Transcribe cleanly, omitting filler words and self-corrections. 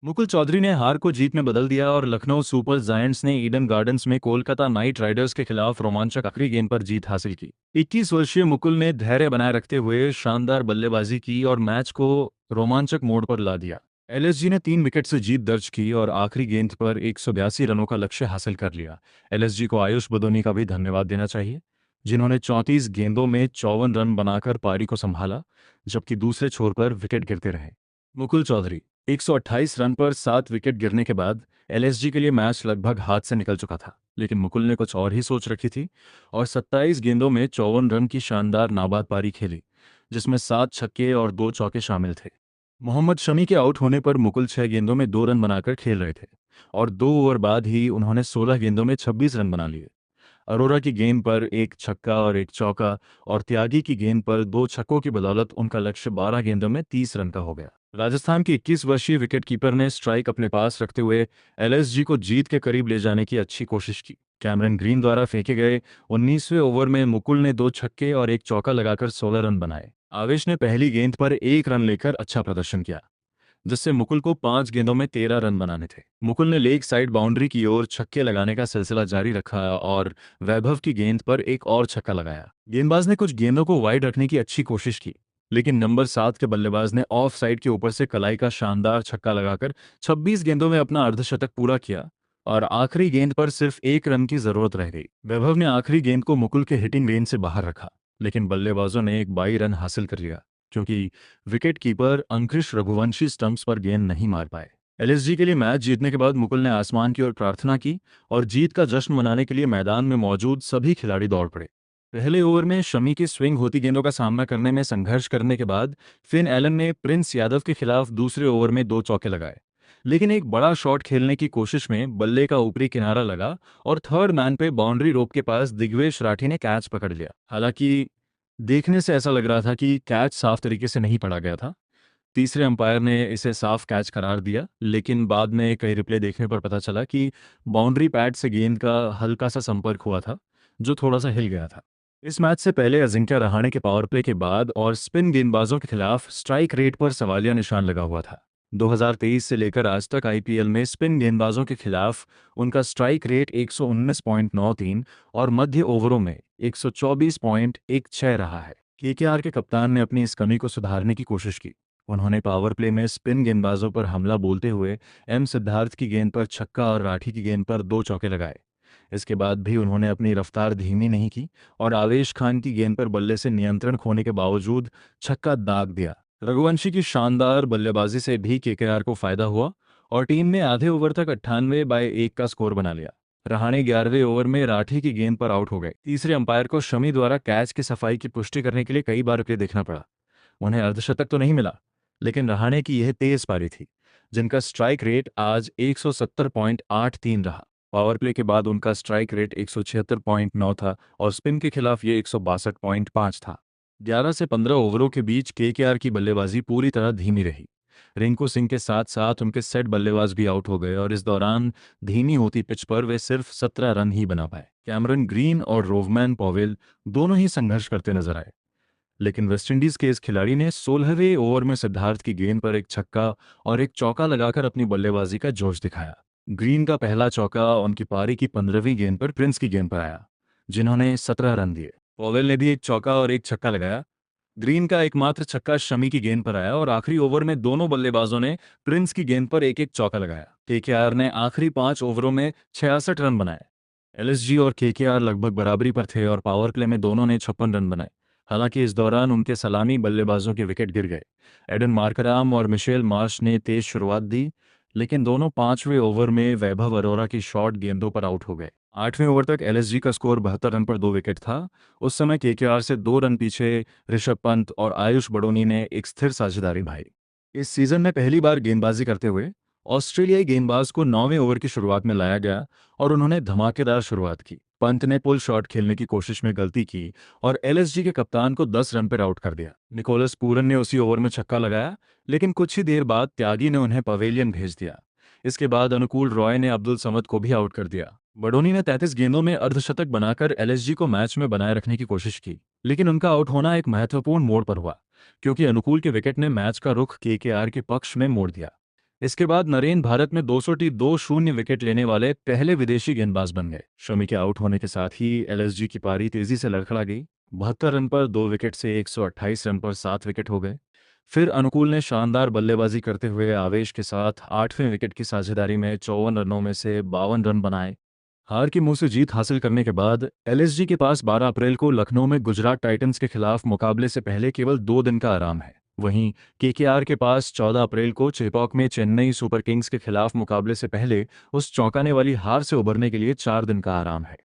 मुकुल चौधरी ने हार को जीत में बदल दिया और लखनऊ सुपर जायंट्स ने ईडन गार्डन्स में कोलकाता नाइट राइडर्स के खिलाफ रोमांचक आखिरी गेंद पर जीत हासिल की। 21 वर्षीय मुकुल ने धैर्य बनाए रखते हुए शानदार बल्लेबाजी की और मैच को रोमांचक मोड़ पर ला दिया। एलएसजी ने 3 विकेट से जीत दर्ज की और आखिरी गेंद पर 182 रनों का लक्ष्य हासिल कर लिया। एलएसजी को आयुष बदोनी का भी धन्यवाद देना चाहिए, जिन्होंने 34 गेंदों में 54 रन बनाकर पारी को संभाला, जबकि दूसरे छोर पर विकेट गिरते रहे। मुकुल चौधरी 128 रन पर 7 विकेट गिरने के बाद एलएसजी के लिए मैच लगभग हाथ से निकल चुका था, लेकिन मुकुल ने कुछ और ही सोच रखी थी और 27 गेंदों में 54 रन की शानदार नाबाद पारी खेली, जिसमें 7 छक्के और 2 चौके शामिल थे। मोहम्मद शमी के आउट होने पर मुकुल 6 गेंदों में 2 रन बनाकर खेल रहे थे और 2 ओवर बाद ही उन्होंने 16 गेंदों में 26 रन बना लिए। अरोरा की गेंद पर एक छक्का और एक चौका और त्यागी की गेंद पर 2 छक्कों की बदौलत उनका लक्ष्य 12 गेंदों में 30 रन का हो गया। राजस्थान के 21 वर्षीय विकेटकीपर ने स्ट्राइक अपने पास रखते हुए एलएसजी को जीत के करीब ले जाने की अच्छी कोशिश की। कैमरन ग्रीन द्वारा फेंके गए 19वें ओवर में मुकुल ने 2 छक्के और एक चौका लगाकर 16 रन बनाए। आवेश ने पहली गेंद पर 1 रन लेकर अच्छा प्रदर्शन किया, जिससे मुकुल को 5 गेंदों में 13 रन बनाने थे। मुकुल ने लेग साइड बाउंड्री की ओर छक्के लगाने का सिलसिला जारी रखा और वैभव की गेंद पर एक और छक्का लगाया। गेंदबाज ने कुछ गेंदों को वाइड रखने की अच्छी कोशिश की, लेकिन नंबर 7 के बल्लेबाज ने ऑफ साइड के ऊपर से कलाई का शानदार छक्का लगाकर 26 गेंदों में अपना अर्धशतक पूरा किया और आखिरी गेंद पर सिर्फ 1 रन की जरूरत रह गई। वैभव ने आखिरी गेंद को मुकुल के हिटिंग रेंज से बाहर रखा, लेकिन बल्लेबाजों ने एक 22 रन हासिल कर लिया, क्योंकि विकेटकीपर अंकुश रघुवंशी स्टंप्स पर गेंद नहीं मार पाए। एलएसजी के लिए मैच जीतने के बाद मुकुल ने आसमान की ओर प्रार्थना की और जीत का जश्न मनाने के लिए मैदान में मौजूद सभी खिलाड़ी दौड़ पड़े। पहले ओवर में शमी की स्विंग होती गेंदों का सामना करने में संघर्ष करने के बाद फिन एलन ने प्रिंस यादव के खिलाफ दूसरे ओवर में 2 चौके लगाए, लेकिन एक बड़ा शॉट खेलने की कोशिश में बल्ले का ऊपरी किनारा लगा और थर्ड मैन पे बाउंड्री रोप के पास दिग्वेश राठी ने कैच पकड़ लिया। हालांकि देखने से ऐसा लग रहा था कि कैच साफ तरीके से नहीं पड़ा गया था। तीसरे अंपायर ने इसे साफ कैच करार दिया, लेकिन बाद में कई रिप्ले देखने पर पता चला कि बाउंड्री पैड से गेंद का हल्का सा संपर्क हुआ था, जो थोड़ा सा हिल गया था। इस मैच से पहले अजिंक्य रहाणे के पावर प्ले के बाद और स्पिन गेंदबाजों के खिलाफ स्ट्राइक रेट पर सवालिया निशान लगा हुआ था। 2023 से लेकर आज तक आईपीएल में स्पिन गेंदबाजों के खिलाफ उनका स्ट्राइक रेट 119.93 और मध्य ओवरों में 124.16 रहा है। केकेआर के कप्तान ने अपनी इस कमी को सुधारने की कोशिश की। उन्होंने पावर प्ले में स्पिन गेंदबाजों पर हमला बोलते हुए एम सिद्धार्थ की गेंद पर छक्का और राठी की गेंद पर 2 चौके लगाए। इसके बाद भी उन्होंने अपनी रफ्तार धीमी नहीं की और आवेश खान की गेंद पर बल्ले से नियंत्रण खोने के बावजूद छक्का दाग दिया। रघुवंशी की शानदार बल्लेबाजी से भी केकेआर को फायदा हुआ और टीम ने आधे ओवर तक 98/1 का स्कोर बना लिया। रहाणे 11वें ओवर में राठी की गेंद पर आउट हो गए। तीसरे अंपायर को शमी द्वारा कैच की सफाई की पुष्टि करने के लिए कई बार प्ले देखना पड़ा। उन्हें अर्धशतक तो नहीं मिला, लेकिन रहाणे की यह तेज पारी थी, जिनका स्ट्राइक रेट आज 170.83 रहा। पावर प्ले के बाद उनका स्ट्राइक रेट 176.9 था और स्पिन के खिलाफ ये 162.5 था। 11 से 15 ओवरों के बीच केकेआर की बल्लेबाजी पूरी तरह धीमी रही। रिंकू सिंह के साथ साथ उनके सेट बल्लेबाज भी आउट हो गए और इस दौरान धीमी होती पिच पर वे सिर्फ 17 रन ही बना पाए। कैमरन ग्रीन और रोवमैन पॉवेल दोनों ही संघर्ष करते नजर आए, लेकिन वेस्टइंडीज के इस खिलाड़ी ने 16वें ओवर में सिद्धार्थ की गेंद पर एक छक्का और एक चौका लगाकर अपनी बल्लेबाजी का जोश दिखाया। ग्रीन का पहला चौका उनकी पारी की 15वीं गेंद पर प्रिंस की गेंद पर आया, जिन्होंने 17 रन दिए। पॉवेल ने भी एक चौका और एक छक्का लगाया। ग्रीन का एकमात्र छक्का शमी की गेंद पर आया और आखिरी ओवर में दोनों बल्लेबाजों ने प्रिंस की गेंद पर एक एक चौका लगाया। केकेआर ने आखिरी 5 ओवरों में 66 रन बनाए। एलएसजी और केकेआर लगभग बराबरी पर थे और पावर प्ले में दोनों ने 56 रन बनाए। हालांकि इस दौरान उनके सलामी बल्लेबाजों के विकेट गिर गए। एडन मार्कराम और मिशेल मार्श ने तेज शुरुआत दी, लेकिन दोनों 5वें ओवर में वैभव अरोरा की शॉर्ट गेंदों पर आउट हो गए। 8वें ओवर तक एलएसजी का स्कोर 72 रन पर 2 विकेट था। उस समय केकेआर से 2 रन पीछे ऋषभ पंत और आयुष बडोनी ने एक स्थिर साझेदारी निभाई। इस सीजन में पहली बार गेंदबाजी करते हुए ऑस्ट्रेलियाई गेंदबाज को 9वें ओवर की शुरुआत में लाया गया और उन्होंने धमाकेदार शुरुआत की। पंत ने पुल शॉट खेलने की कोशिश में गलती की और एलएसजी के कप्तान को 10 रन पर आउट कर दिया। निकोलस पूरन ने उसी ओवर में छक्का लगाया, लेकिन कुछ ही देर बाद त्यागी ने उन्हें पवेलियन भेज दिया। इसके बाद अनुकूल रॉय ने अब्दुल समद को भी आउट कर दिया। बडोनी ने 33 गेंदों में अर्धशतक बनाकर एलएसजी को मैच में बनाए रखने की कोशिश की, लेकिन उनका आउट होना एक महत्वपूर्ण मोड़ पर हुआ, क्योंकि अनुकूल के विकेट ने मैच का रुख केकेआर के पक्ष में मोड़ दिया। इसके बाद नरेन भारत में 202 विकेट लेने वाले पहले विदेशी गेंदबाज बन गए। शमी के आउट होने के साथ ही एलएसजी की पारी तेजी से लड़खड़ा गई। 72 रन पर 2 विकेट से 128 रन पर 7 विकेट हो गए। फिर अनुकूल ने शानदार बल्लेबाजी करते हुए आवेश के साथ 8वें विकेट की साझेदारी में 54 रनों में से 52 रन बनाए। हार के मुंह से जीत हासिल करने के बाद एलएसजी के पास 12 अप्रैल को लखनऊ में गुजरात टाइटंस के खिलाफ मुकाबले से पहले केवल 2 दिन का आराम है। वहीं केकेआर के पास 14 अप्रैल को चेपॉक में चेन्नई सुपर किंग्स के खिलाफ मुकाबले से पहले उस चौंकाने वाली हार से उबरने के लिए 4 दिन का आराम है।